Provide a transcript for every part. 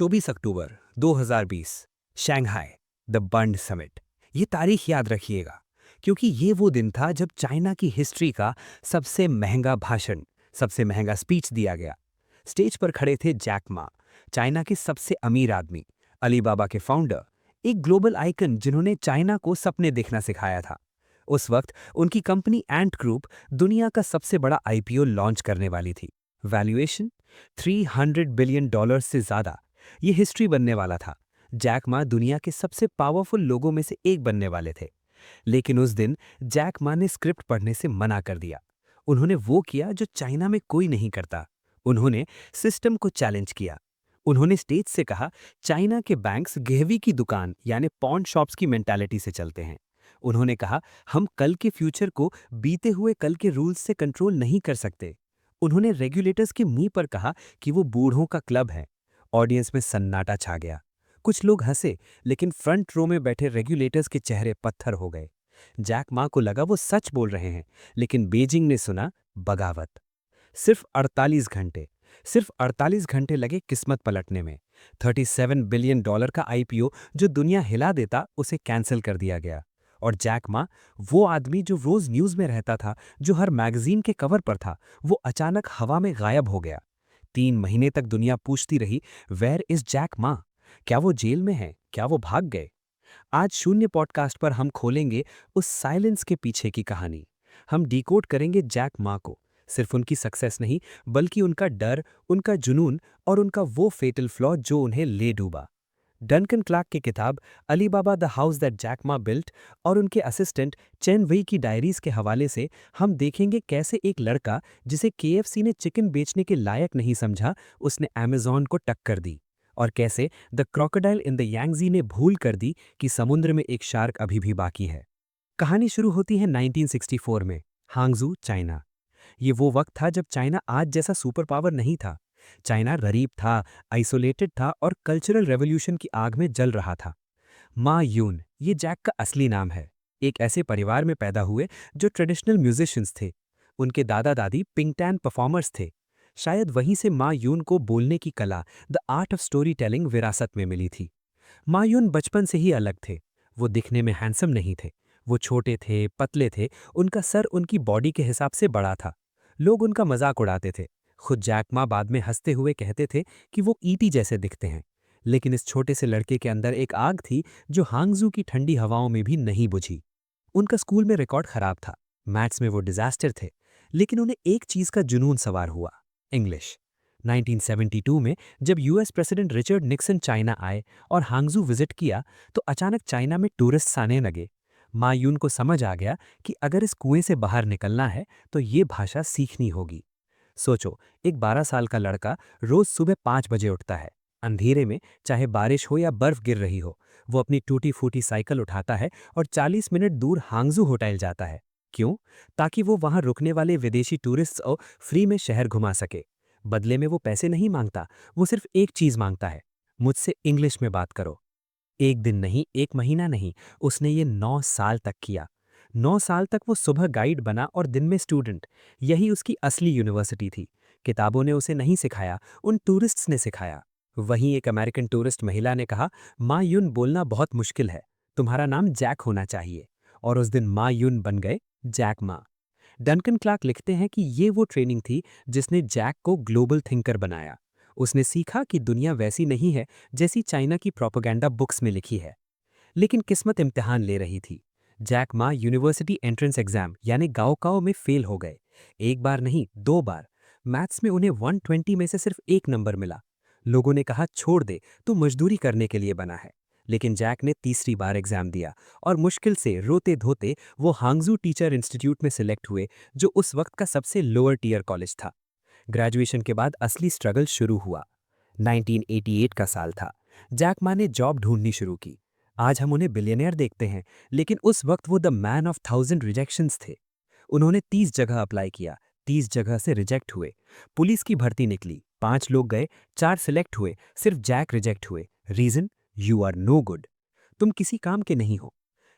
24 October 2020, Shanghai, the Bund summit. ये तारीख याद रखिएगा, क्योंकि ये वो दिन था जब चाइना की हिस्ट्री का सबसे महंगा भाषण, सबसे महंगा स्पीच दिया गया। स्टेज पर खड़े थे जैक मा, चाइना के सबसे अमीर आदमी, अलीबाबा के फाउंडर, एक ग्लोबल आइकन जिन्होंने चाइना को सपने देखना सिखाया था। उस वक्त उनकी कंपनी एंट ग्रुप दुनिया का सबसे बड़ा आईपीओ लॉन्च करने वाली थी। वैल्यूएशन $300 बिलियन से ज्यादा। ये हिस्ट्री बनने वाला था। जैक मा दुनिया के सबसे पावरफुल लोगों में से एक बनने वाले थे। लेकिन उस दिन जैक मा ने स्क्रिप्ट पढ़ने से मना कर दिया। उन्होंने वो किया जो चाइना में कोई नहीं करता। उन्होंने सिस्टम को चैलेंज किया। उन्होंने स्टेज से कहा, चाइना के बैंक्स गहवी की दुकान यानी पॉन शॉप्स की मेंटालिटी से चलते हैं। उन्होंने कहा, हम कल के फ्यूचर को बीते हुए कल के रूल्स से कंट्रोल नहीं कर सकते। उन्होंने रेगुलेटर्स के मुंह पर कहा कि वो बूढ़ों का क्लब है। ऑडियंस में सन्नाटा छा गया। कुछ लोग हंसे, लेकिन फ्रंट रो में बैठे रेगुलेटर्स के चेहरे पत्थर हो गए। जैक मा को लगा वो सच बोल रहे हैं, लेकिन बीजिंग ने सुना बगावत। सिर्फ 48 घंटे, सिर्फ 48 घंटे लगे किस्मत पलटने में। $37 बिलियन का आईपीओ जो दुनिया हिला देता, उसे कैंसिल कर दिया गया। और जैक मा, वो आदमी जो रोज न्यूज में रहता था, जो हर मैगजीन के कवर पर था, वो अचानक हवा में गायब हो गया। 3 महीने तक दुनिया पूछती रही, वेयर इज जैक मा? क्या वो जेल में है? क्या वो भाग गए? आज शून्य पॉडकास्ट पर हम खोलेंगे उस साइलेंस के पीछे की कहानी। हम डिकोड करेंगे जैक मा को, सिर्फ उनकी सक्सेस नहीं, बल्कि उनका डर, उनका जुनून और उनका वो फेटल फ्लॉ जो उन्हें ले डूबा। डंकन क्लार्क की किताब Alibaba the house that Jack Ma built और उनके असिस्टेंट चेन वेई की डायरीज के हवाले से हम देखेंगे कैसे एक लड़का जिसे केएफसी ने चिकन बेचने के लायक नहीं समझा, उसने अमेज़न को टक्कर दी। और कैसे the crocodile in the Yangtze ने भूल कर दी कि समुद्र में एक शार्क अभी भी बाकी है। कहानी शुरू होती है 1964 में, हांगजू, चाइना। ये वो वक्त था जब चाइना आज जैसा सुपर पावर नहीं था। चाइना गरीब था, आइसोलेटेड था और कल्चरल रेवोल्यूशन की आग में जल रहा था। मा यून, ये जैक का असली नाम है। एक ऐसे परिवार में पैदा हुए जो ट्रेडिशनल म्यूजिशियंस थे। उनके दादा दादी पिंगटैन परफॉर्मर्स थे। शायद वहीं से मा यून को बोलने की कला, the art of story telling, विरासत में मिली थी। मा यून बचपन से ही अलग थे। वो दिखने में हैंडसम नहीं थे। वो छोटे थे, पतले थे, उनका सर उनकी बॉडी के हिसाब से बड़ा था। लोग उनका मजाक उड़ाते थे। खुद जैक मा बाद में हंसते हुए कहते थे कि वो ईटी जैसे दिखते हैं। लेकिन इस छोटे से लड़के के अंदर एक आग थी जो हांगजू की ठंडी हवाओं में भी नहीं बुझी। उनका स्कूल में रिकॉर्ड खराब था, मैथ्स में वो डिजास्टर थे, लेकिन उन्हें एक चीज का जुनून सवार हुआ, इंग्लिश। 1972 में जब US president Richard Nixon China आए और हांगजू विजिट किया, तो अचानक चाइना में टूरिस्ट्स आने लगे। मायून को समझ आ गया कि अगर इस कुएं से बाहर निकलना है तो ये भाषा सीखनी होगी। सोचो, एक 12 साल का लड़का रोज सुबह 5 बजे उठता है। अंधेरे में, चाहे बारिश हो या बर्फ गिर रही हो, वो अपनी टूटी फूटी साइकिल उठाता है और 40 मिनट दूर हांगजू होटल जाता है। क्यों? ताकि वो वहां रुकने वाले विदेशी टूरिस्ट्स को फ्री में शहर घुमा सके। बदले में वो पैसे नहीं मांगता, वो सिर्फ एक चीज मांगता है, मुझसे इंग्लिश में बात करो। एक दिन नहीं, एक महीना नहीं, उसने ये 9 साल तक किया। 9 साल तक वो सुबह गाइड बना और दिन में स्टूडेंट। यही उसकी असली यूनिवर्सिटी थी। किताबों ने उसे नहीं सिखाया, उन टूरिस्ट्स ने सिखाया। वहीं एक अमेरिकन टूरिस्ट महिला ने कहा, माँ युन बोलना बहुत मुश्किल है, तुम्हारा नाम जैक होना चाहिए। और उस दिन माँ युन बन गए जैक मा। डंकन क्लार्क लिखते हैं कि ये वो ट्रेनिंग थी जिसने जैक को ग्लोबल थिंकर बनाया। उसने सीखा कि दुनिया वैसी नहीं है जैसी चाइना की प्रोपेगेंडा बुक्स में लिखी है। लेकिन किस्मत इम्तिहान ले रही थी। Jack Ma university entrance exam यानी गाओकाओ में फेल हो गए। एक बार नहीं, 2 बार। मैथ्स में उन्हें 120 में से सिर्फ एक नंबर मिला। लोगों ने कहा, छोड़ दे, तू मजदूरी करने के लिए बना है। लेकिन जैक ने तीसरी बार एग्जाम दिया और मुश्किल से रोते धोते वो हांगजू टीचर इंस्टीट्यूट में सिलेक्ट हुए, जो उस वक्त का सबसे लोअर टीयर कॉलेज था। ग्रेजुएशन के बाद असली स्ट्रगल शुरू हुआ। 1988 का साल था। जैक मा ने जॉब ढूंढनी शुरू की। आज हम उन्हें बिलियनियर देखते हैं, लेकिन उस वक्त वो द मैन ऑफ 1000 रिजेक्शंस थे। उन्होंने 30 जगह अप्लाई किया, 30 जगह से रिजेक्ट हुए। पुलिस की भर्ती निकली, 5 लोग गए, 4 सिलेक्ट हुए, सिर्फ जैक रिजेक्ट हुए। Reason? You are no good. तुम किसी काम के नहीं हो।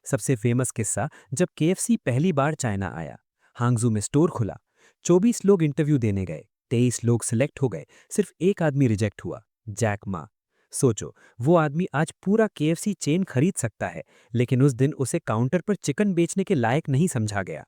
सबसे फेमस किस्सा, जब केएफसी पहली बार चाइना आया, हांगजू में स्टोर खुला। 24 लोग इंटरव्यू देने गए, 23 लोग सिलेक्ट हो गए, सिर्फ एक आदमी रिजेक्ट हुआ, जैक मा। सोचो, वो आदमी आज पूरा केएफसी चेन खरीद सकता है, लेकिन उस दिन उसे काउंटर पर चिकन बेचने के लायक नहीं समझा गया।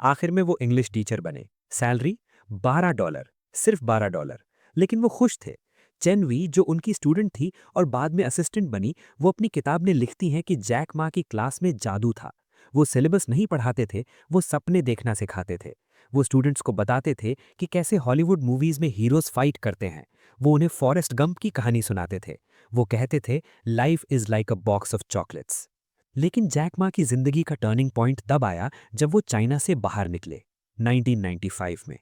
आखिर में वो इंग्लिश टीचर बने। सैलरी $12, सिर्फ $12। लेकिन वो खुश थे। चेन वी, जो उनकी स्टूडेंट थी और बाद में असिस्टेंट बनी, वो अपनी किताब में लिखती हैं कि जैक मा की क्लास में जादू था। वो सिलेबस नहीं पढ़ाते थे, वो सपने देखना सिखाते थे। वो स्टूडेंट्स को बताते थे कि कैसे हॉलीवुड मूवीज में हीरोज फाइट करते हैं। वो उन्हें फॉरेस्ट गंप की कहानी सुनाते थे। वो कहते थे, life is like a box of chocolates. लेकिन जैक मा की जिंदगी का टर्निंग पॉइंट तब आया जब वो चाइना से बाहर निकले, 1995 में।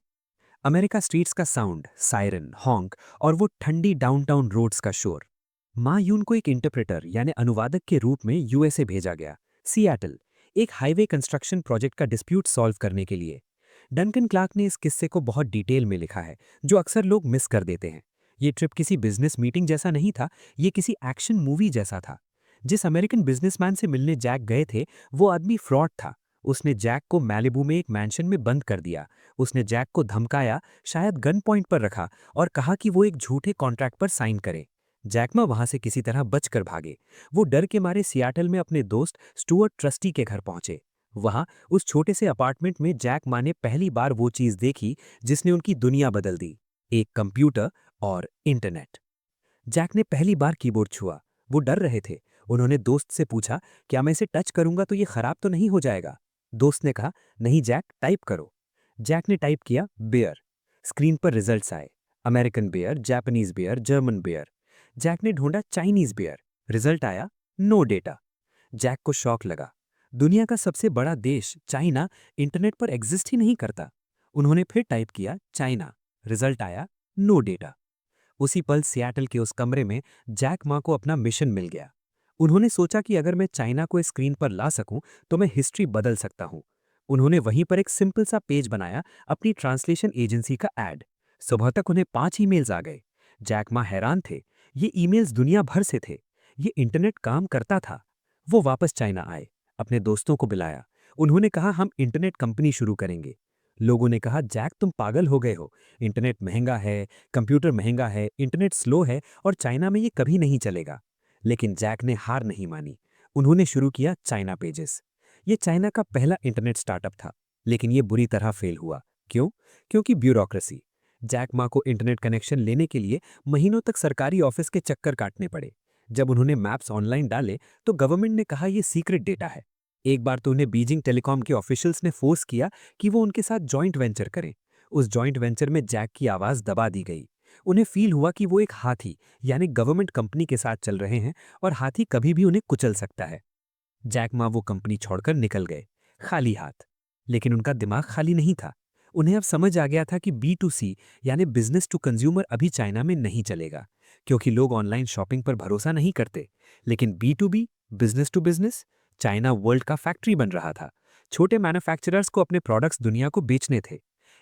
अमेरिका स्ट्रीट्स का साउंड, सायरन, हॉन्क और वो ठंडी डाउनटाउन रोड्स का शोर। मा यून को एक इंटरप्रेटर यानी अनुवादक के रूप में यूएसए भेजा गया, सियाटल, एक हाईवे कंस्ट्रक्शन प्रोजेक्ट का डिस्प्यूट सॉल्व करने के लिए। डंकन क्लार्क ने इस किस्से को बहुत डिटेल में लिखा है, जो अक्सर लोग मिस कर देते हैं। ये ट्रिप किसी बिजनेस मीटिंग जैसा नहीं था, ये किसी एक्शन मूवी जैसा था। जिस अमेरिकन बिजनेसमैन से मिलने जैक गए थे, वो आदमी फ्रॉड था। उसने जैक को मैलिबू में एक मैंशन में बंद कर दिया। उसने जैक को धमकाया, शायद गन पॉइंट पर रखा और कहा कि वो एक झूठे कॉन्ट्रैक्ट पर साइन करे। जैकमा वहां से किसी तरह बचकर भागे। वो डर के मारे सियाटल में अपने दोस्त स्टुअर्ट ट्रस्टी के घर पहुंचे। वहां उस छोटे से अपार्टमेंट में जैक मा ने पहली बार वो चीज देखी जिसने उनकी दुनिया बदल दी, एक कंप्यूटर और इंटरनेट। जैक ने पहली बार कीबोर्ड छुआ। वो डर रहे थे। उन्होंने दोस्त से पूछा, क्या मैं इसे टच करूंगा तो ये खराब तो नहीं हो जाएगा? दोस्त ने कहा, नहीं जैक, टाइप करो। जैक ने टाइप किया, बेयर। स्क्रीन पर रिजल्ट्स आए, American bear, Japanese bear, German bear. Jack ने ढूंढा चाइनीज बेयर। रिजल्ट आया, नो डेटा। जैक को शॉक लगा। दुनिया का सबसे बड़ा देश चाइना इंटरनेट पर एग्जिस्ट ही नहीं करता। उन्होंने फिर टाइप किया, चाइना। रिजल्ट आया, नो डेटा। उसी पल सियाटल के उस कमरे में जैक मा को अपना मिशन मिल गया। उन्होंने सोचा कि अगर मैं चाइना को स्क्रीन पर ला सकूं तो मैं हिस्ट्री बदल सकता हूं। उन्होंने वहीं पर एक सिंपल सा पेज बनाया, अपनी ट्रांसलेशन एजेंसी का एड। सुबह तक उन्हें 5 ईमेल्स आ गए। जैक मा हैरान थे। ये ईमेल्स दुनिया भर से थे। ये इंटरनेट काम करता था। वो वापस चाइना आए, अपने दोस्तों को बुलाया। उन्होंने कहा, हम इंटरनेट कंपनी शुरू करेंगे। लोगों ने कहा, जैक तुम पागल हो गए हो। इंटरनेट महंगा है, कंप्यूटर महंगा है, इंटरनेट स्लो है और चाइना में ये कभी नहीं चलेगा। लेकिन जैक ने हार नहीं मानी। उन्होंने शुरू किया चाइना पेजेस। ये चाइना का पहला इंटरनेट स्टार्टअप था, लेकिन ये बुरी तरह फेल हुआ। क्यों? क्योंकि ब्यूरोक्रेसी। जैक मा को इंटरनेट कनेक्शन लेने के लिए महीनों तक सरकारी ऑफिस के चक्कर काटने पड़े। जब उन्होंने मैप्स ऑनलाइन डाले तो गवर्नमेंट ने कहा ये सीक्रेट डेटा है। एक बार तो उन्हें बीजिंग टेलीकॉम के ऑफिशियल्स ने फोर्स किया कि वो उनके साथ जॉइंट वेंचर करें। उस जॉइंट वेंचर में जैक की आवाज दबा दी गई। उन्हें फील हुआ कि वो एक हाथी यानी गवर्नमेंट कंपनी के साथ चल रहे हैं और हाथी कभी भी उन्हें कुचल सकता है। जैक मा वो कंपनी छोड़कर निकल गए, खाली हाथ। लेकिन उनका दिमाग खाली नहीं था। उन्हें अब समझ आ गया था कि B2C यानी बिजनेस टू कंज्यूमर अभी चाइना में नहीं चलेगा, क्योंकि लोग ऑनलाइन शॉपिंग पर भरोसा नहीं करते। लेकिन B2B, business to business, China world का फैक्ट्री बन रहा था। छोटे मैन्युफैक्चरर्स को अपने प्रोडक्ट्स दुनिया को बेचने थे।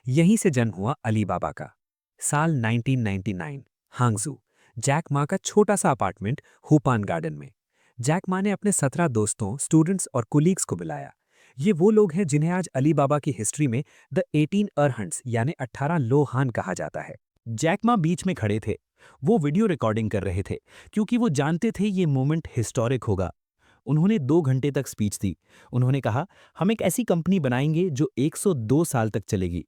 यहीं से जन्म हुआ अलीबाबा का। साल 1999, हांगजू। जैक मा का छोटा सा अपार्टमेंट हुपान गार्डन में। जैक मा ने अपने 17 दोस्तों, स्टूडेंट्स और कुलीग्स को बुलाया। ये वो लोग हैं जिन्हें आज अलीबाबा की हिस्ट्री में द 18 अरहंट्स यानी 18 लोहान कहा जाता है। जैक मा बीच में खड़े थे। वो वीडियो रिकॉर्डिंग कर रहे थे, क्योंकि वो जानते थे ये मोमेंट हिस्टोरिक होगा। उन्होंने 2 घंटे तक स्पीच दी। उन्होंने कहा, हम एक ऐसी कंपनी बनाएंगे जो 102 साल तक चलेगी।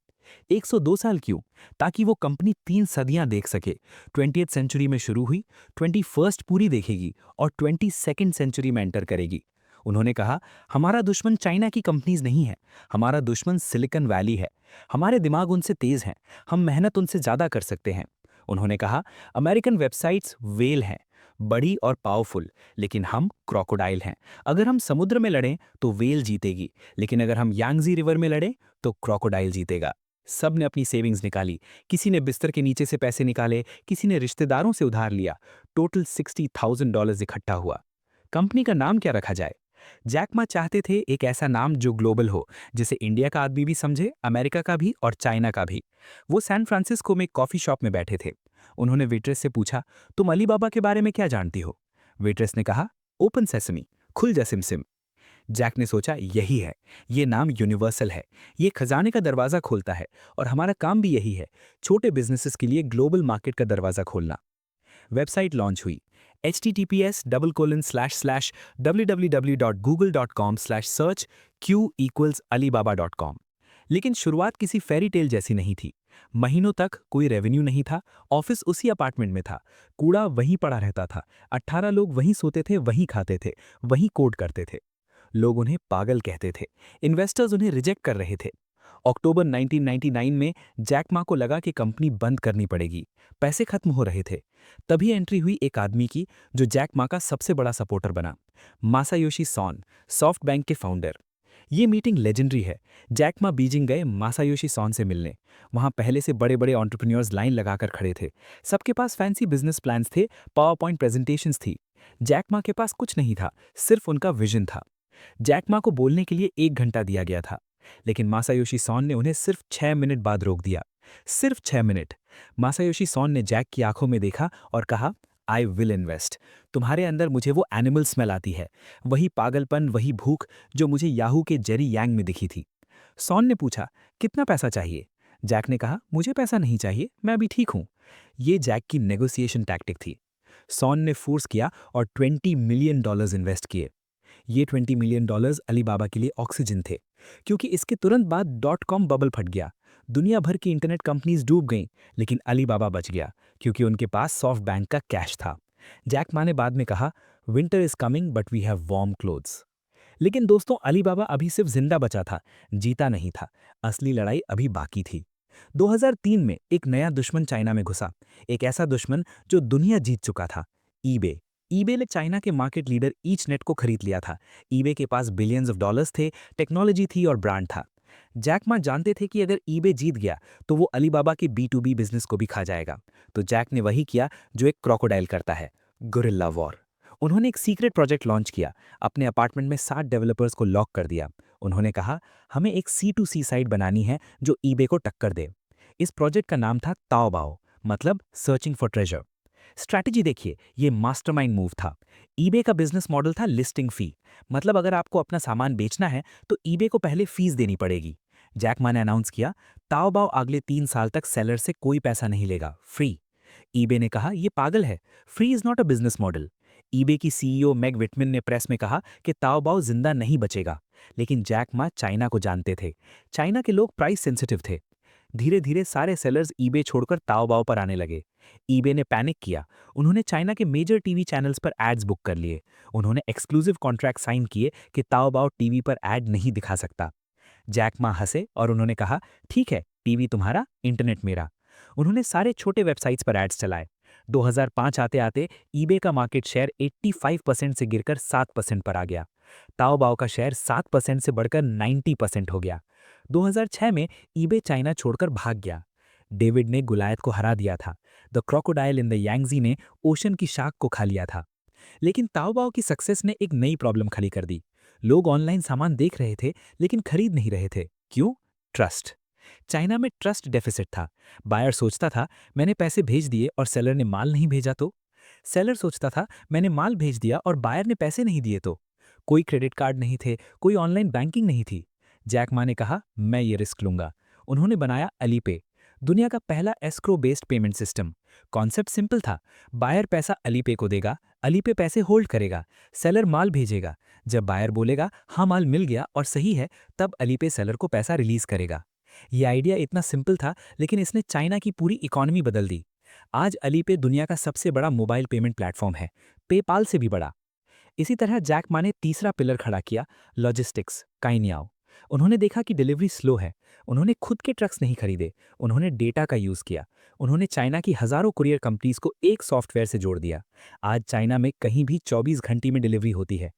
102 साल क्यों? ताकि वो कंपनी 3 सदियां देख सके। 20th सेंचुरी में शुरू हुई, 21st पूरी देखेगी और 22nd सेंचुरी में एंटर करेगी। उन्होंने कहा, हमारा दुश्मन चाइना की कंपनीज नहीं है, हमारा दुश्मन सिलिकॉन वैली है। हमारे दिमाग उनसे तेज हैं, हम मेहनत उनसे ज़्यादा कर सकते हैं। उन्होंने कहा, अमेरिकन वेबसाइट्स वेल हैं, बड़ी और पावरफुल, लेकिन हम क्रोकोडाइल हैं। अगर हम समुद्र में लड़ें तो वेल जीतेगी, लेकिन अगर हम यांगजी रिवर में लड़ें तो क्रोकोडाइल जीतेगा। सब ने अपनी सेविंग्स निकाली। किसी ने बिस्तर के नीचे से पैसे निकाले, किसी ने रिश्तेदारों से उधार लिया। टोटल $60,000 इकट्ठा हुआ। कंपनी का नाम क्या रखा जाए? जैक मा चाहते थे एक ऐसा नाम जो ग्लोबल हो, जिसे इंडिया का आदमी भी समझे, अमेरिका का भी और चाइना का भी। वो सैन फ्रांसिस्को में एक कॉफी शॉप में बैठे थे। उन्होंने वेट्रेस से पूछा, तुम अलीबाबा के बारे में क्या जानती हो? वेट्रेस ने कहा, ओपन सेसमी, खुल जा सिमसिम। जैक ने सोचा, यही है, ये नाम यूनिवर्सल है, ये खजाने का दरवाजा खोलता है और हमारा काम भी यही है, छोटे बिजनेसेस के लिए ग्लोबल मार्केट का दरवाजा खोलना। वेबसाइट लॉन्च हुई। https://www.google.com/search q=alibaba.com। लेकिन शुरुआत किसी फेरी टेल जैसी नहीं थी। महीनों तक कोई रेवेन्यू नहीं था, ऑफिस उसी अपार्टमेंट में था, कूड़ा वहीं पड़ा रहता था, 18 लोग वहीं सोते थे, वहीं खाते थे, वहीं कोड करते थे। लोग उन्हें पागल कहते थे, इन्वेस्टर्स उन्हें रिजेक्ट कर रहे थे। अक्टूबर 1999 में जैक मा को लगा कि कंपनी बंद करनी पड़ेगी, पैसे खत्म हो रहे थे। तभी एंट्री हुई एक आदमी की जो जैक मा का सबसे बड़ा सपोर्टर बना, मासायोशी सॉन, सॉफ्ट बैंक के फाउंडर। ये मीटिंग लेजेंडरी है। जैक मा बीजिंग गए मासायोशी सॉन से मिलने। वहां पहले से बड़े बड़े एंटरप्रेन्योर्स लाइन लगाकर खड़े थे। सबके पास फैंसी बिजनेस प्लान्स थे, पावर पॉइंट प्रेजेंटेशंस थी। जैक मा के पास कुछ नहीं था, सिर्फ उनका विजन था। जैक मा को बोलने के लिए 1 घंटा दिया गया था, लेकिन मासायोशी सॉन ने उन्हें सिर्फ 6 मिनट बाद रोक दिया। सिर्फ 6 मिनट। मासायोशी सॉन ने जैक की आंखों में देखा और कहा, आई विल इन्वेस्ट। तुम्हारे अंदर मुझे वो एनिमल स्मेल आती है, वही पागलपन, वही भूख जो मुझे याहू के जेरी यांग में दिखी थी। सॉन ने पूछा, कितना पैसा चाहिए? जैक ने कहा, मुझे पैसा नहीं चाहिए, मैं अभी ठीक हूं। ये जैक की नेगोशिएशन टैक्टिक थी। सॉन ने फोर्स किया और $20 मिलियन इन्वेस्ट किए। ये $20 मिलियन अलीबाबा के लिए ऑक्सीजन थे, क्योंकि इसके तुरंत बाद .com बबल फट गया। दुनिया भर की इंटरनेट कंपनीज डूब गईं, लेकिन अलीबाबा बच गया, क्योंकि उनके पास सॉफ्ट बैंक का कैश था। जैक मा ने बाद में कहा, winter is coming but we have warm clothes. लेकिन दोस्तों, अलीबाबा अभी सिर्फ जिंदा बचा था, जीता नहीं था। असली लड़ाई अभी बाकी थी। 2003 में एक नया दुश्मन चाइना में घुसा, एक ऐसा दुश्मन जो दुनिया जीत चुका था, ईबे। ईबे ने चाइना के मार्केट लीडर ईचनेट को खरीद लिया था। ईबे के पास बिलियंस ऑफ डॉलर्स थे, टेक्नोलॉजी थी और ब्रांड था। जैक मा जानते थे कि अगर ईबे जीत गया तो वो अलीबाबा के B2B बिजनेस को भी खा जाएगा। तो जैक ने वही किया जो एक क्रोकोडाइल करता है, गुरिल्ला वॉर। उन्होंने एक सीक्रेट प्रोजेक्ट लॉन्च किया, अपने अपार्टमेंट में 60 डेवलपर्स को लॉक कर दिया। उन्होंने कहा, हमें एक C2C साइट बनानी है जो ईबे को टक्कर दे। इस प्रोजेक्ट का नाम था ताओबाओ, मतलब सर्चिंग फॉर ट्रेजर। स्ट्रैटेजी देखिए, ये मास्टरमाइंड मूव था। ईबे का बिजनेस मॉडल था लिस्टिंग फी, मतलब अगर आपको अपना सामान बेचना है तो ईबे को पहले फीस देनी पड़ेगी। जैक मा ने अनाउंस किया, ताओबाओ अगले 3 साल तक सेलर से कोई पैसा नहीं लेगा, फ्री। ईबे ने कहा, ये पागल है, free is not a business model. EBay की सीईओ मैग विटमिन ने प्रेस में कहा कि ताओबाओ जिंदा नहीं बचेगा। लेकिन जैक मा चाइना को जानते थे, चाइना के लोग प्राइस सेंसिटिव थे। धीरे धीरे सारे सेलर्स ईबे छोड़कर ताओबाओ पर आने लगे। ईबे ने पैनिक किया, उन्होंने चाइना के मेजर टीवी चैनल्स पर एड्स बुक कर लिए। उन्होंने एक्सक्लूसिव कॉन्ट्रैक्ट साइन किए कि ताओबाओ टीवी पर एड नहीं दिखा सकता। जैक मा हंसे और उन्होंने कहा, ठीक है, टीवी तुम्हारा, इंटरनेट मेरा। उन्होंने सारे छोटे वेबसाइट्स पर एड्स चलाए। 2005 आते आते ईबे का मार्केट शेयर 85% से गिरकर 7% पर आ गया। ताओबाओ का शेयर 7% से बढ़कर 90% हो गया। 2006 में ईबे चाइना छोड़कर भाग गया। डेविड ने गुलायत को हरा दिया था। The crocodile in the Yangtze ने ओशन की शाख को खा लिया था। लेकिन ताओबाओ की सक्सेस ने एक नई प्रॉब्लम खड़ी कर दी। लोग ऑनलाइन सामान देख रहे थे, लेकिन खरीद नहीं रहे थे। क्यों? ट्रस्ट। चाइना में ट्रस्ट डेफिसिट था। बायर सोचता था, मैंने पैसे भेज दिए और सेलर ने माल नहीं भेजा तो। सेलर सोचता था, मैंने माल भेज दिया और बायर ने पैसे नहीं दिए तो। कोई क्रेडिट कार्ड नहीं थे, कोई ऑनलाइन बैंकिंग नहीं थी। जैक मा ने कहा, मैं ये रिस्क लूंगा। उन्होंने बनाया अलीपे, दुनिया का पहला escrow based payment system. Concept simple था, बायर पैसा अलीपे को देगा, अलीपे पैसे होल्ड करेगा, सेलर माल भेजेगा। जब बायर बोलेगा हाँ माल मिल गया और सही है, तब अलीपे सेलर को पैसा रिलीज करेगा। ये आइडिया इतना सिंपल था, लेकिन इसने चाइना की पूरी इकोनॉमी बदल दी। आज अलीपे दुनिया का सबसे बड़ा मोबाइल पेमेंट प्लेटफॉर्म है, पेपाल से भी बड़ा। इसी तरह जैक मा ने तीसरा पिलर खड़ा किया, लॉजिस्टिक्स, काइनियाओ। उन्होंने देखा कि डिलीवरी स्लो है। उन्होंने खुद के ट्रक्स नहीं खरीदे, उन्होंने डेटा का यूज किया। उन्होंने चाइना की हजारों कुरियर कंपनीज को एक सॉफ्टवेयर से जोड़ दिया। आज चाइना में कहीं भी 24 घंटे में डिलीवरी होती है।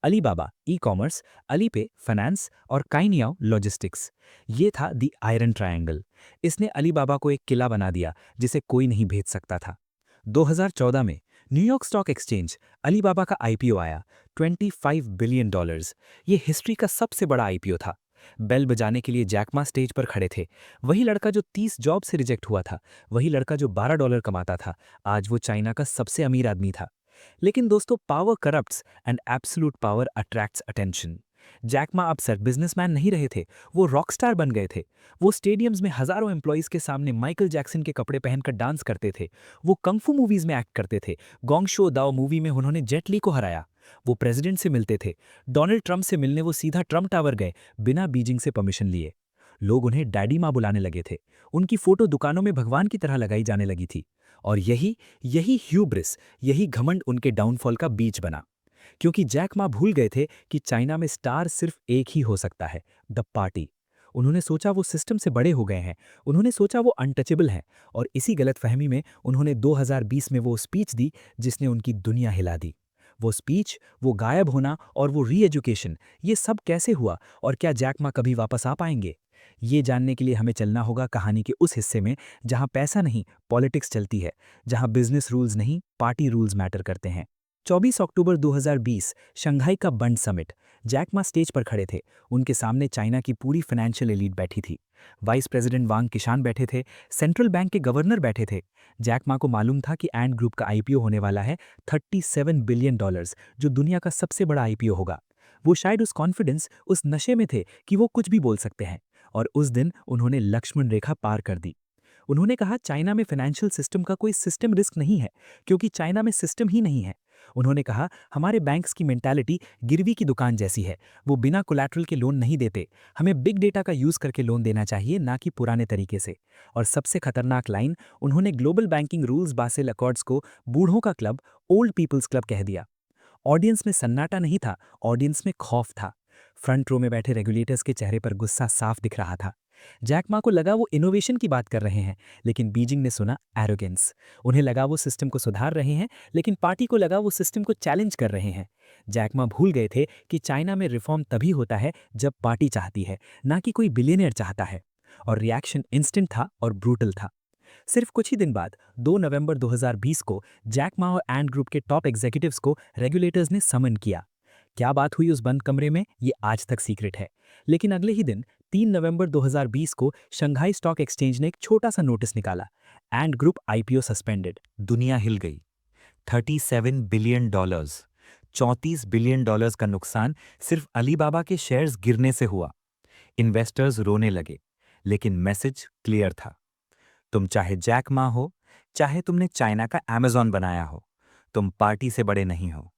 Alibaba e commerce, Alipay finance और काइनियाओ लॉजिस्टिक्स। ये था दी आयरन ट्रायंगल। इसने अलीबाबा को एक किला बना दिया जिसे कोई नहीं भेज सकता था। 2014 में न्यूयॉर्क स्टॉक एक्सचेंज अलीबाबा का आईपीओ आया, $25 बिलियन। ये हिस्ट्री का सबसे बड़ा आईपीओ था। बेल बजाने के लिए जैक मा स्टेज पर खड़े थे। वही लड़का जो 30 जॉब से रिजेक्ट हुआ था, वही लड़का जो $12 कमाता था, आज वो चाइना का सबसे अमीर आदमी था। लेकिन दोस्तों, power corrupts and absolute power attracts attention. Jack Ma अब सिर्फ बिजनेसमैन नहीं रहे थे, वो रॉकस्टार बन गए थे। वो स्टेडियम्स में हजारों एम्प्लॉयज के सामने माइकल जैक्सन के कपड़े पहनकर डांस करते थे। वो कंफू मूवीज में एक्ट करते थे। गोंग शो दाओ मूवी में उन्होंने जेट ली को हराया। वो प्रेसिडेंट से मिलते थे। डोनाल्ड ट्रंप से मिलने वो सीधा ट्रंप टावर गए, बिना बीजिंग से परमिशन लिए। लोग उन्हें डैडी माँ बुलाने लगे थे। उनकी फोटो दुकानों में भगवान की तरह लगाई जाने लगी थी। और यही यही ह्यूब्रिस, यही घमंड उनके डाउनफॉल का बीच बना। क्योंकि जैक मा भूल गए थे कि चाइना में स्टार सिर्फ एक ही हो सकता है, द पार्टी। उन्होंने सोचा वो सिस्टम से बड़े हो गए हैं। उन्होंने सोचा वो अनटचेबल हैं। और इसी गलतफहमी में उन्होंने 2020 में वो स्पीच दी जिसने उनकी दुनिया हिला दी। वो स्पीच, वो गायब होना और वो री एजुकेशन, ये सब कैसे हुआ और क्या जैक मा कभी वापस आ पाएंगे? ये जानने के लिए हमें चलना होगा कहानी के उस हिस्से में जहां पैसा नहीं, पॉलिटिक्स चलती है, जहां बिजनेस रूल्स नहीं, पार्टी रूल्स मैटर करते हैं। 24 अक्टूबर 2020, शंघाई का बंड समिट। जैक मा स्टेज पर खड़े थे। उनके सामने चाइना की पूरी फाइनेंशियल एलीट बैठी थी। वाइस प्रेसिडेंट वांग किशान बैठे थे। सेंट्रल बैंक के गवर्नर बैठे थे। जैक मा को मालूम था कि एंड ग्रुप का आईपीओ होने वाला है, $37 बिलियन, जो दुनिया का सबसे बड़ा आईपीओ होगा। वो शायद उस कॉन्फिडेंस, उस नशे में थे कि वो कुछ भी बोल सकते हैं। और उस दिन उन्होंने लक्ष्मण रेखा पार कर दी। उन्होंने कहा चाइना में फाइनेंशियल सिस्टम का कोई सिस्टम रिस्क नहीं है, क्योंकि चाइना में सिस्टम ही नहीं है। उन्होंने कहा हमारे बैंक्स की मेंटालिटी गिरवी की दुकान जैसी है। वो बिना कोलैटरल के लोन नहीं देते। हमें बिग डेटा का यूज करके लोन देना चाहिए, ना कि पुराने तरीके से। और सबसे खतरनाक लाइन, उन्होंने global banking rules Basel accords को बूढ़ों का क्लब, ओल्ड पीपल्स क्लब कह दिया। ऑडियंस में सन्नाटा नहीं था, ऑडियंस में खौफ था। फ्रंट रो में बैठे रेगुलेटर्स के चेहरे पर गुस्सा साफ दिख रहा था। जैक मा को लगा वो इनोवेशन की बात कर रहे हैं, लेकिन बीजिंग ने सुना एरोगेंस। उन्हें लगा वो सिस्टम को सुधार रहे हैं, लेकिन पार्टी को लगा वो सिस्टम को चैलेंज कर रहे हैं। जैक मा भूल गए थे कि चाइना में रिफॉर्म तभी होता है जब पार्टी चाहती है, ना कि कोई बिलियनियर चाहता है। और रिएक्शन इंस्टेंट था और ब्रूटल था। सिर्फ कुछ ही दिन बाद 2 नवंबर 2020 को जैक मा और एंड ग्रुप के टॉप एग्जीक्यूटिव्स को रेगुलेटर्स ने समन किया। क्या बात हुई उस बंद कमरे में, ये आज तक सीक्रेट है। लेकिन अगले ही दिन 3 नवंबर 2020 को शंघाई स्टॉक एक्सचेंज ने एक छोटा सा नोटिस निकाला, एंड ग्रुप आईपीओ सस्पेंडेड। दुनिया हिल गई। $37 बिलियन, $34 बिलियन का नुकसान सिर्फ अलीबाबा के शेयर्स गिरने से हुआ। इन्वेस्टर्स रोने लगे, लेकिन मैसेज क्लियर था। तुम चाहे जैक मा हो, चाहे तुमने चाइना का अमेज़न बनाया हो, तुम पार्टी से बड़े नहीं हो।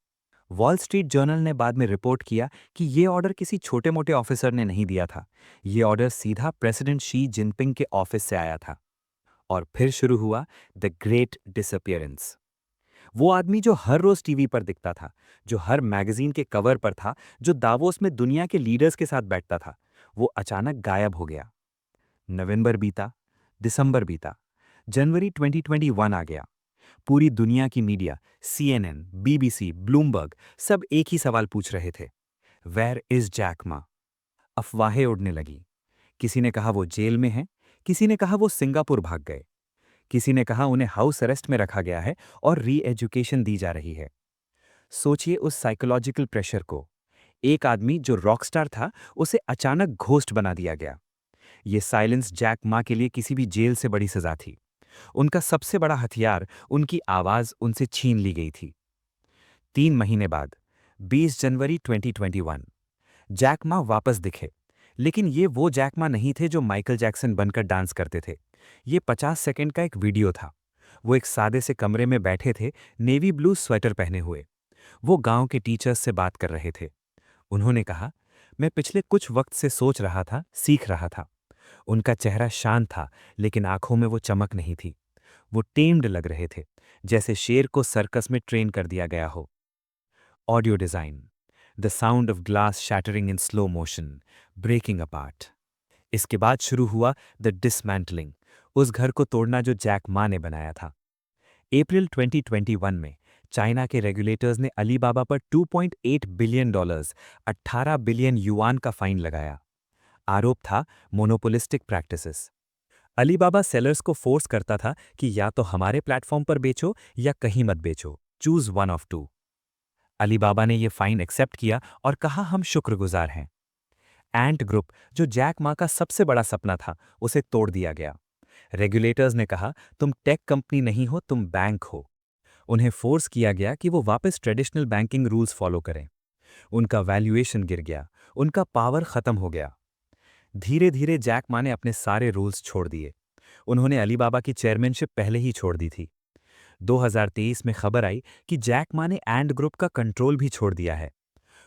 वॉल स्ट्रीट जर्नल ने बाद में रिपोर्ट किया कि ये ऑर्डर किसी छोटे मोटे ऑफिसर ने नहीं दिया था। ये ऑर्डर सीधा प्रेसिडेंट शी जिनपिंग के ऑफिस से आया था। और फिर शुरू हुआ द ग्रेट डिसअपियरेंस। वो आदमी जो हर रोज टीवी पर दिखता था, जो हर मैगजीन के कवर पर था, जो दावोस में दुनिया के लीडर्स के साथ बैठता था, वो अचानक गायब हो गया। नवंबर बीता, दिसंबर बीता, जनवरी 2021 आ गया। पूरी दुनिया की मीडिया, CNN, BBC, ब्लूमबर्ग, सब एक ही सवाल पूछ रहे थे, वेयर इज जैक मा? अफवाहें उड़ने लगी। किसी ने कहा वो जेल में है, किसी ने कहा वो सिंगापुर भाग गए, किसी ने कहा उन्हें हाउस अरेस्ट में रखा गया है और री एजुकेशन दी जा रही है। सोचिए उस साइकोलॉजिकल प्रेशर को। एक आदमी जो रॉकस्टार था, उसे अचानक घोस्ट बना दिया गया। ये साइलेंस जैक मा के लिए किसी भी जेल से बड़ी सजा थी। उनका सबसे बड़ा हथियार, उनकी आवाज, उनसे छीन ली गई थी। 3 महीने बाद, 20 जनवरी 2021, जैक मा वापस दिखे। लेकिन ये वो जैक मा नहीं थे जो माइकल जैक्सन बनकर डांस करते थे। ये 50 सेकंड का एक वीडियो था। वो एक सादे से कमरे में बैठे थे, नेवी ब्लू स्वेटर पहने हुए। वो गांव के टीचर्स से बात कर रहे थे। उन्होंने कहा, मैं पिछले कुछ वक्त से सोच रहा था, सीख रहा था। उनका चेहरा शांत था, लेकिन आंखों में वो चमक नहीं थी। वो टेम्ड लग रहे थे, जैसे शेर को सर्कस में ट्रेन कर दिया गया हो। Audio design, the sound of glass shattering in slow motion, breaking apart. इसके बाद शुरू हुआ द डिसमैंटलिंग, उस घर को तोड़ना जो जैक मा ने बनाया था। अप्रैल 2021 में चाइना के रेगुलेटर्स ने अलीबाबा पर $2.8 बिलियन, 18 बिलियन युआन का फाइन लगाया। आरोप था मोनोपोलिस्टिक प्रैक्टिसेस। अलीबाबा सेलर्स को फोर्स करता था कि या तो हमारे प्लेटफॉर्म पर बेचो या कहीं मत बेचो, choose one of two. Alibaba ने यह फाइन एक्सेप्ट किया और कहा हम शुक्रगुजार हैं। एंट ग्रुप, जो जैक मा का सबसे बड़ा सपना था, उसे तोड़ दिया गया। रेगुलेटर्स ने कहा तुम टेक कंपनी नहीं हो, तुम बैंक हो। उन्हें फोर्स किया गया कि वो वापस ट्रेडिशनल बैंकिंग रूल्स फॉलो करें। उनका वैल्यूएशन गिर गया, उनका पावर खत्म हो गया। धीरे धीरे जैक मा ने अपने सारे रूल्स छोड़ दिए। उन्होंने अलीबाबा की चेयरमैनशिप पहले ही छोड़ दी थी। 2023 में खबर आई कि जैक मा ने एंड ग्रुप का कंट्रोल भी छोड़ दिया है।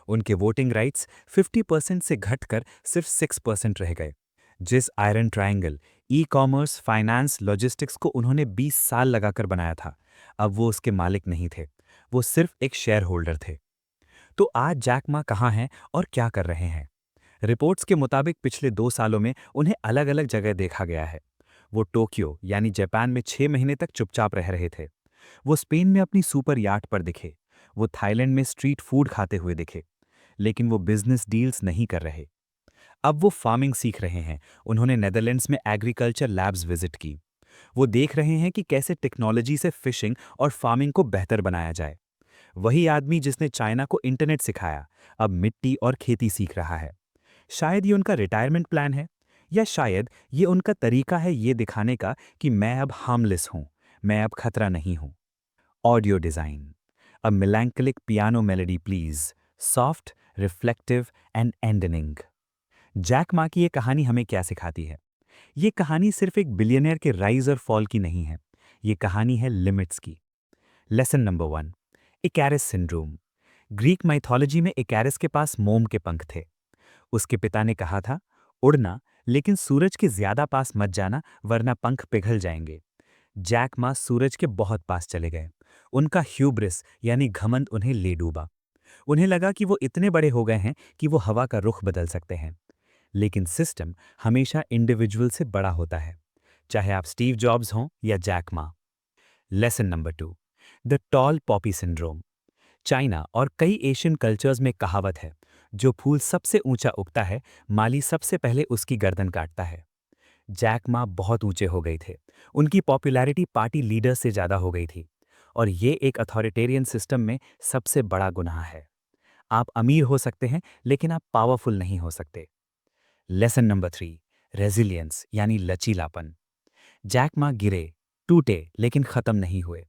उनके वोटिंग राइट्स 50% से घटकर सिर्फ 6% रह गए। जिस iron triangle, e commerce, finance, logistics को उन्होंने 20 साल लगाकर बनाया था, अब वो उसके मालिक नहीं थे, वो सिर्फ एक शेयर होल्डर थे। तो आज जैक मा कहाँ हैं और क्या कर रहे हैं? रिपोर्ट्स के मुताबिक पिछले 2 सालों में उन्हें अलग अलग जगह देखा गया है। वो टोक्यो यानी जापान में 6 महीने तक चुपचाप रह रहे थे। वो स्पेन में अपनी सुपर याट पर दिखे। वो थाईलैंड में स्ट्रीट फूड खाते हुए दिखे। लेकिन वो बिजनेस डील्स नहीं कर रहे। अब वो फार्मिंग सीख रहे हैं। उन्होंने नेदरलैंड्स में एग्रीकल्चर लैब्स विजिट की। वो देख रहे हैं कि कैसे टेक्नोलॉजी से फिशिंग और फार्मिंग को बेहतर बनाया जाए। वही आदमी जिसने चाइना को इंटरनेट सिखाया, अब मिट्टी और खेती सीख रहा है। शायद ये उनका रिटायरमेंट प्लान है, या शायद ये उनका तरीका है ये दिखाने का कि मैं अब हार्मलेस हूं, मैं अब खतरा नहीं हूं। Audio design. A melancholic piano melody please, soft, reflective and ending. Jack Ma की ये कहानी हमें क्या सिखाती है? ये कहानी सिर्फ एक बिलियनियर के राइज और फॉल की नहीं है, ये कहानी है लिमिट्स की। Lesson number 1, Icarus syndrome. Greek mythology में इकैरिस के पास मोम के पंख थे। उसके पिता ने कहा था, उड़ना, लेकिन सूरज के ज्यादा पास मत जाना वरना पंख पिघल जाएंगे। जैक मा सूरज के बहुत पास चले गए। उनका ह्यूब्रिस यानी घमंड उन्हें ले डूबा। उन्हें लगा कि वो इतने बड़े हो गए हैं कि वो हवा का रुख बदल सकते हैं। लेकिन सिस्टम हमेशा इंडिविजुअल से बड़ा होता है, चाहे आप स्टीव जॉब्स हों या Jack Ma. Lesson number 2, the tall poppy syndrome. China और कई एशियन कल्चर्स में कहावत है, जो फूल सबसे ऊंचा उगता है, माली सबसे पहले उसकी गर्दन काटता है। जैक मा बहुत ऊंचे हो गए थे। उनकी पॉपुलैरिटी पार्टी लीडर से ज्यादा हो गई थी। और ये एक अथॉरिटेरियन सिस्टम में सबसे बड़ा गुनाह है। आप अमीर हो सकते हैं, लेकिन आप पावरफुल नहीं हो सकते। लेसन नंबर 3, रेजिलियंस यानी लचीलापन। जैक मा गिरे, टूटे, लेकिन खत्म नहीं हुए।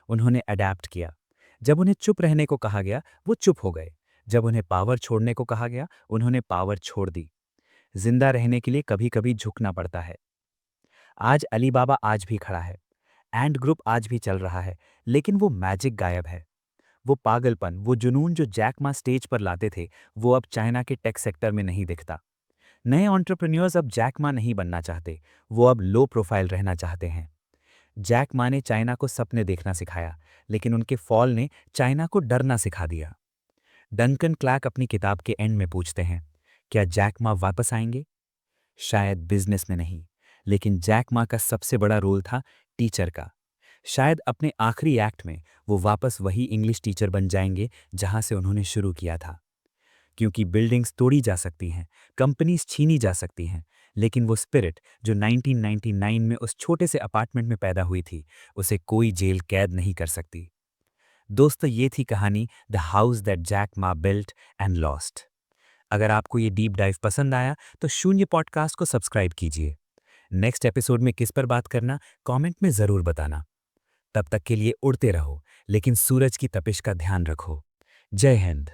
उन्होंने अडेप्ट किया। जब उन्हें चुप रहने को कहा गया, वो चुप हो गए। जब उन्हें पावर छोड़ने को कहा गया, उन्होंने पावर छोड़ दी। जिंदा रहने के लिए कभी कभी झुकना पड़ता है। आज अलीबाबा आज भी खड़ा है। एंड ग्रुप आज भी चल रहा है, लेकिन वो मैजिक गायब है। वो पागलपन, वो जुनून जो जैक मा स्टेज पर लाते थे, वो अब चाइना के टेक सेक्टर में नहीं दिखता। नए एंटरप्रेन्योर्स अब जैक मा नहीं बनना चाहते, वो अब लो प्रोफाइल रहना चाहते हैं। जैक मा ने चाइना को सपने देखना सिखाया, लेकिन उनके फॉल ने चाइना को डरना सिखा दिया। डंकन क्लैर्क अपनी किताब के एंड में पूछते हैं, क्या जैक मा वापस आएंगे? शायद बिजनेस में नहीं, लेकिन जैक मा का सबसे बड़ा रोल था टीचर का। शायद अपने आखिरी एक्ट में वो वापस वही इंग्लिश टीचर बन जाएंगे जहां से उन्होंने शुरू किया था। क्योंकि बिल्डिंग्स तोड़ी जा सकती हैं, कंपनीज छीनी जा सकती हैं, लेकिन वो स्पिरिट जो 1999 में उस छोटे से अपार्टमेंट में पैदा हुई थी, उसे कोई जेल कैद नहीं कर सकती। दोस्तों, ये थी कहानी the house that Jack Ma built and lost. अगर आपको ये डीप डाइव पसंद आया तो शून्य पॉडकास्ट को सब्सक्राइब कीजिए। नेक्स्ट एपिसोड में किस पर बात करना, कमेंट में ज़रूर बताना। तब तक के लिए उड़ते रहो, लेकिन सूरज की तपिश का ध्यान रखो। जय हिंद।